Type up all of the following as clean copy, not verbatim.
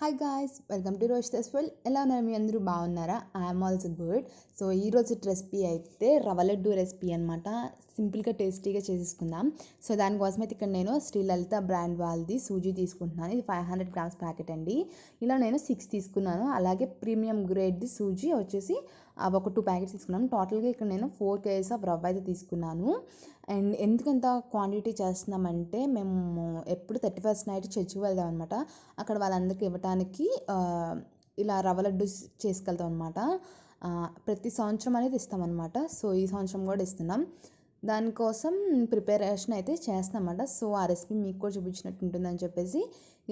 Hi guys, welcome to Roche festival. ఎలా ఉన్నారు? మీ అందరూ బాగున్నారా? I'm also good. సో ఈరోజు రెసిపీ అయితే రవ్వ లడ్డు రెసిపీ అనమాట. సింపుల్గా టేస్టీగా చేసేసుకుందాం. సో దానికోసం అయితే ఇక్కడ నేను శ్రీలలిత బ్రాండ్ వాళ్ళది సూజీ తీసుకుంటున్నాను. ఇది 500 గ్రామ్స్ ప్యాకెట్ అండి. ఇలా నేను 6 తీసుకున్నాను. అలాగే ప్రీమియం గ్రేడ్ది సూజీ వచ్చేసి ఒక 2 ప్యాకెట్స్ తీసుకున్నాను. టోటల్గా ఇక్కడ నేను 4 kgs ఆఫ్ రవ్వ అయితే తీసుకున్నాను. అండ్ ఎందుకంత క్వాంటిటీ చేస్తున్నామంటే మేము ఎప్పుడు 31st నైట్ చర్చికి వెళ్దాం అనమాట. అక్కడ వాళ్ళందరికీ ఇవ్వటానికి ఇలా రవ్వ లడ్డు చేసుకెళ్తాం అనమాట. ప్రతి సంవత్సరం అనేది ఇస్తామన్నమాట. సో ఈ సంవత్సరం కూడా ఇస్తున్నాం. దానికోసం ప్రిపరేషన్ అయితే చేస్తామన్నమాట. సో ఆ రెసిపీ మీకు కూడా చూపించినట్టు ఉంటుందని చెప్పేసి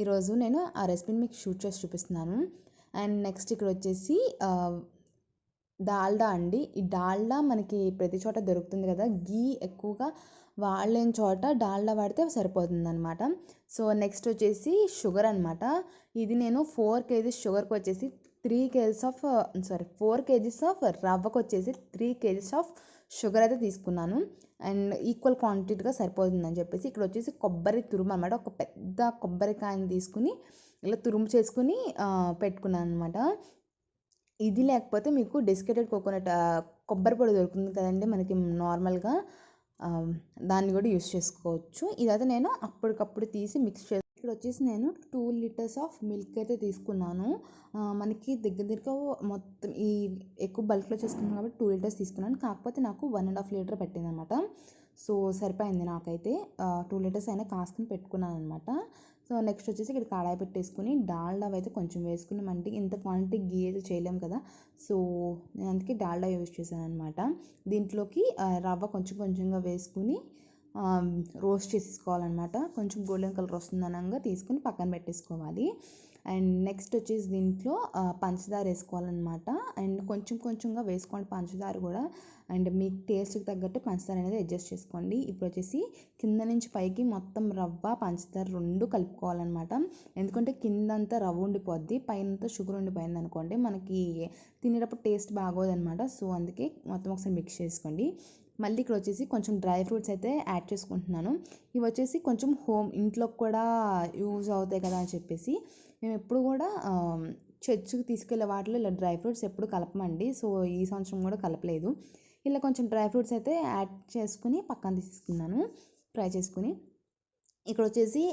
ఈరోజు నేను ఆ రెసిపీని మీకు షూట్ చేసి చూపిస్తున్నాను. అండ్ నెక్స్ట్ ఇక్కడ వచ్చేసి డాల్డా అండి. ఈ డాల్డా మనకి ప్రతి చోట దొరుకుతుంది కదా. గీ ఎక్కువగా వాళ్ళని చోట డాల్డా వాడితే సరిపోతుంది అనమాట. సో నెక్స్ట్ వచ్చేసి షుగర్ అనమాట. ఇది నేను 4 kgs షుగర్కి వచ్చేసి 4 kgs ఆఫ్ రవ్వకు వచ్చేసి 3 kgs ఆఫ్ షుగర్ అయితే తీసుకున్నాను. అండ్ ఈక్వల్ క్వాంటిటీగా సరిపోతుందని చెప్పేసి ఇక్కడ వచ్చేసి కొబ్బరి తురుము అనమాట. ఒక పెద్ద కొబ్బరికాయని తీసుకుని ఇలా తురుము చేసుకుని పెట్టుకున్నాను అనమాట. ఇది లేకపోతే మీకు డెసికేటెడ్ కోకోనట్ కొబ్బరి పొడి దొరుకుతుంది కదండి మనకి నార్మల్గా, దాన్ని కూడా యూస్ చేసుకోవచ్చు. ఇదైతే నేను అప్పటికప్పుడు తీసి మిక్స్ చేసి ఇక్కడ వచ్చేసి నేను 2 liters ఆఫ్ మిల్క్ అయితే తీసుకున్నాను. మనకి దగ్గర మొత్తం ఈ ఎక్కువ బల్క్లో చేసుకున్నాను కాబట్టి 2 liters తీసుకున్నాను. కాకపోతే నాకు 1.5 liter పట్టింది అనమాట. సో సరిపోయింది నాకైతే. 2 liters అయినా కాసుకుని పెట్టుకున్నాను అనమాట. సో నెక్స్ట్ వచ్చేసి ఇక్కడ కడాయి పెట్టేసుకుని డాల్డా అయితే కొంచెం వేసుకున్నామంటే ఇంత క్వాంటిటీ గీ అయితే చేయలేము కదా. సో నేను అందుకే డాల్డా యూజ్ చేశాను అనమాట. దీంట్లోకి రవ్వ కొంచెం కొంచెంగా వేసుకుని రోస్ట్ చేసేసుకోవాలన్నమాట. కొంచెం గోల్డెన్ కలర్ వస్తుందనగా తీసుకుని పక్కన పెట్టేసుకోవాలి. అండ్ నెక్స్ట్ వచ్చేసి దీంట్లో పంచదార వేసుకోవాలన్నమాట. అండ్ కొంచెం కొంచెంగా వేసుకోండి పంచదార కూడా. అండ్ మీ టేస్ట్కి తగ్గట్టు పంచదార అనేది అడ్జస్ట్ చేసుకోండి. ఇప్పుడు వచ్చేసి కింద నుంచి పైకి మొత్తం రవ్వ పంచదార రెండు కలుపుకోవాలన్నమాట. ఎందుకంటే కిందంతా రవ్వ ఉండిపోద్ది, పైనంతా షుగర్ ఉండిపోయింది అనుకోండి మనకి తినేటప్పుడు టేస్ట్ బాగోదన్నమాట. సో అందుకే మొత్తం ఒకసారి మిక్స్ చేసుకోండి. మళ్ళీ ఇక్కడ వచ్చేసి కొంచెం డ్రై ఫ్రూట్స్ అయితే యాడ్ చేసుకుంటున్నాను. ఇవి వచ్చేసి కొంచెం ఇంట్లో కూడా యూజ్ అవుతాయి కదా అని చెప్పేసి మేము ఎప్పుడు కూడా చర్చికి తీసుకెళ్ళే వాటిలో ఇలా డ్రై ఫ్రూట్స్ ఎప్పుడు కలపమండి. సో ఈ సంవత్సరం కూడా కలపలేదు. ఇలా కొంచెం డ్రై ఫ్రూట్స్ అయితే యాడ్ చేసుకుని పక్కన తీసుకున్నాను ఫ్రై చేసుకుని. ఇక్కడ వచ్చేసి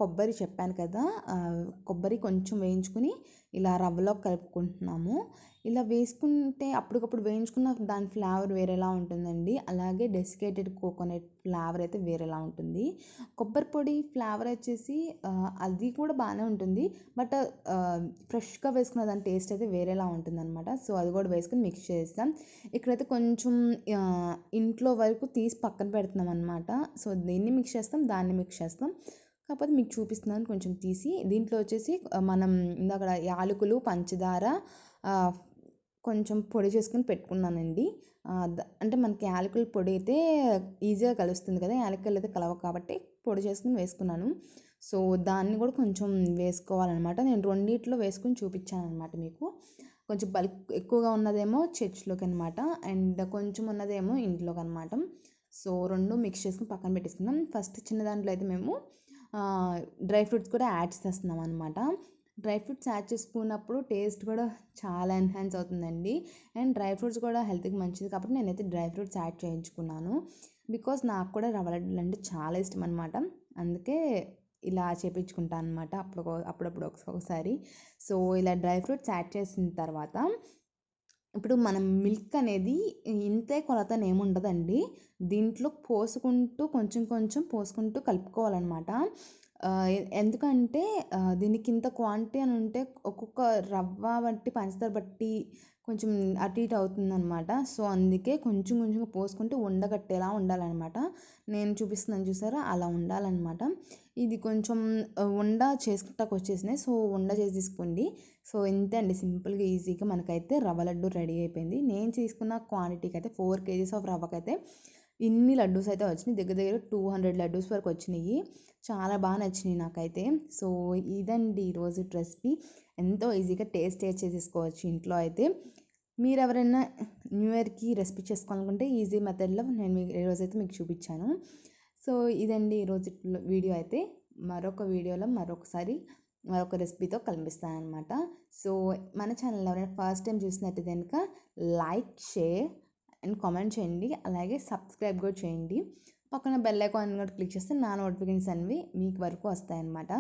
కొబ్బరి చెప్పాను కదా, కొబ్బరి కొంచెం వేయించుకుని ఇలా రవ్వలో కలుపుకుంటున్నాము. ఇలా వేసుకుంటే అప్పటికప్పుడు వేయించుకున్న దాని ఫ్లేవర్ వేరేలా ఉంటుందండి. అలాగే డెసికేటెడ్ కోకోనట్ ఫ్లేవర్ అయితే వేరేలా ఉంటుంది. కొబ్బరి పొడి ఫ్లేవర్ వచ్చేసి అది కూడా బాగానే ఉంటుంది. బట్ ఫ్రెష్గా వేసుకున్న దాని టేస్ట్ అయితే వేరేలా ఉంటుంది అనమాట. సో అది కూడా వేసుకుని మిక్స్ చేస్తాం. ఇక్కడైతే కొంచెం ఇంట్లో వరకు తీసి పక్కన పెడుతున్నాం అనమాట. సో దీన్ని మిక్స్ చేస్తాం, దాన్ని మిక్స్ చేస్తాం. కాకపోతే మీకు చూపిస్తున్నాను కొంచెం తీసి. దీంట్లో వచ్చేసి మనం ఇందాక యాలకులు పంచదార కొంచెం పొడి చేసుకుని పెట్టుకున్నానండి. అంటే మనకి యాలకుల పొడి అయితే ఈజీగా కలుస్తుంది కదా, యాలకులు అయితే కలవవు కాబట్టి పొడి చేసుకుని వేసుకున్నాను. సో దాన్ని కూడా కొంచెం వేసుకోవాలన్నమాట. నేను రెండిట్లో వేసుకుని చూపించాను అనమాట మీకు. కొంచెం బల్క్ ఎక్కువగా ఉన్నదేమో చర్చ్లోకి అనమాట, అండ్ కొంచెం ఉన్నదేమో ఇంట్లోకి అనమాట. సో రెండు మిక్స్ చేసుకుని పక్కన పెట్టేసుకున్నాం. ఫస్ట్ చిన్న దాంట్లో అయితే మేము డ్రై ఫ్రూట్స్ కూడా యాడ్ చేస్తున్నాం అనమాట. డ్రై ఫ్రూట్స్ యాడ్ చేసుకున్నప్పుడు టేస్ట్ కూడా చాలా ఎన్హాన్స్ అవుతుందండి. అండ్ డ్రై ఫ్రూట్స్ కూడా హెల్త్కి మంచిది కాబట్టి నేనైతే డ్రై ఫ్రూట్స్ యాడ్ చేయించుకున్నాను. బికాస్ నాకు కూడా రవ్వ లడ్డూలు అంటే చాలా ఇష్టం అనమాట. అందుకే ఇలా చేయించుకుంటాను అనమాట అప్పుడప్పుడు ఒకసారి. సో ఇలా డ్రై ఫ్రూట్స్ యాడ్ చేసిన తర్వాత ఇప్పుడు మనం మిల్క్ అనేది ఇంతే కొలతని ఏముండదండి. దీంట్లో పోసుకుంటూ కొంచెం కొంచెం పోసుకుంటూ కలుపుకోవాలన్నమాట. ఎందుకంటే దీనికి ఇంత క్వాంటిటీ అని ఉంటే ఒక్కొక్క రవ్వ బట్టి పంచదార బట్టి కొంచెం అటు ఇటు అవుతుందన్నమాట. సో అందుకే కొంచెం కొంచెంగా పోసుకుంటూ ఉండగట్టేలా ఉండాలన్నమాట. నేను చూపిస్తున్నాను చూసారా, అలా ఉండాలన్నమాట. ఇది కొంచెం ఉండ చేసుకుంటాకు వచ్చేసినాయి. సో ఉండ చేసి తీసుకోండి. సో ఇంతే అండి, సింపుల్గా ఈజీగా మనకైతే రవ్వ లడ్డు రెడీ అయిపోయింది. నేను తీసుకున్న క్వాంటిటీకి అయితే 4 kgs ఆఫ్ రవ్వకైతే ఇన్ని లడ్డూస్ అయితే వచ్చినాయి. దగ్గర 200 లడ్డూస్ వరకు వచ్చినాయి. చాలా బాగా నచ్చినాయి నాకైతే. సో ఇదండి ఈరోజు రెసిపీ. ఎంతో ఈజీగా టేస్ట్ చేసేసుకోవచ్చు ఇంట్లో అయితే. మీరు ఎవరైనా న్యూ ఇయర్కి రెసిపీ చేసుకోవాలనుకుంటే ఈజీ మెథడ్లో నేను ఈరోజైతే మీకు చూపించాను. సో ఇదండి ఈరోజు వీడియో అయితే. మరొక వీడియోలో మరొకసారి మరొక రెసిపీతో కనిపిస్తాను అనమాట. సో మన ఛానల్ ఎవరైనా ఫస్ట్ టైం చూసినట్టయితే కనుక లైక్, షేర్ అండ్ కామెంట్ చేయండి. అలాగే సబ్స్క్రైబ్ కూడా చేయండి. పక్కన బెల్ ఐకాన్ కూడా క్లిక్ చేస్తే నా నోటిఫికేషన్స్ అనేవి మీకు వరకు వస్తాయన్నమాట.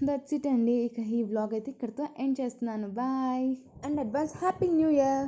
దట్స్ ఇట్ అండి. ఇక ఈ వ్లాగ్ అయితే ఇక్కడితో ఎండ్ చేస్తున్నాను. Bye and advance happy new year.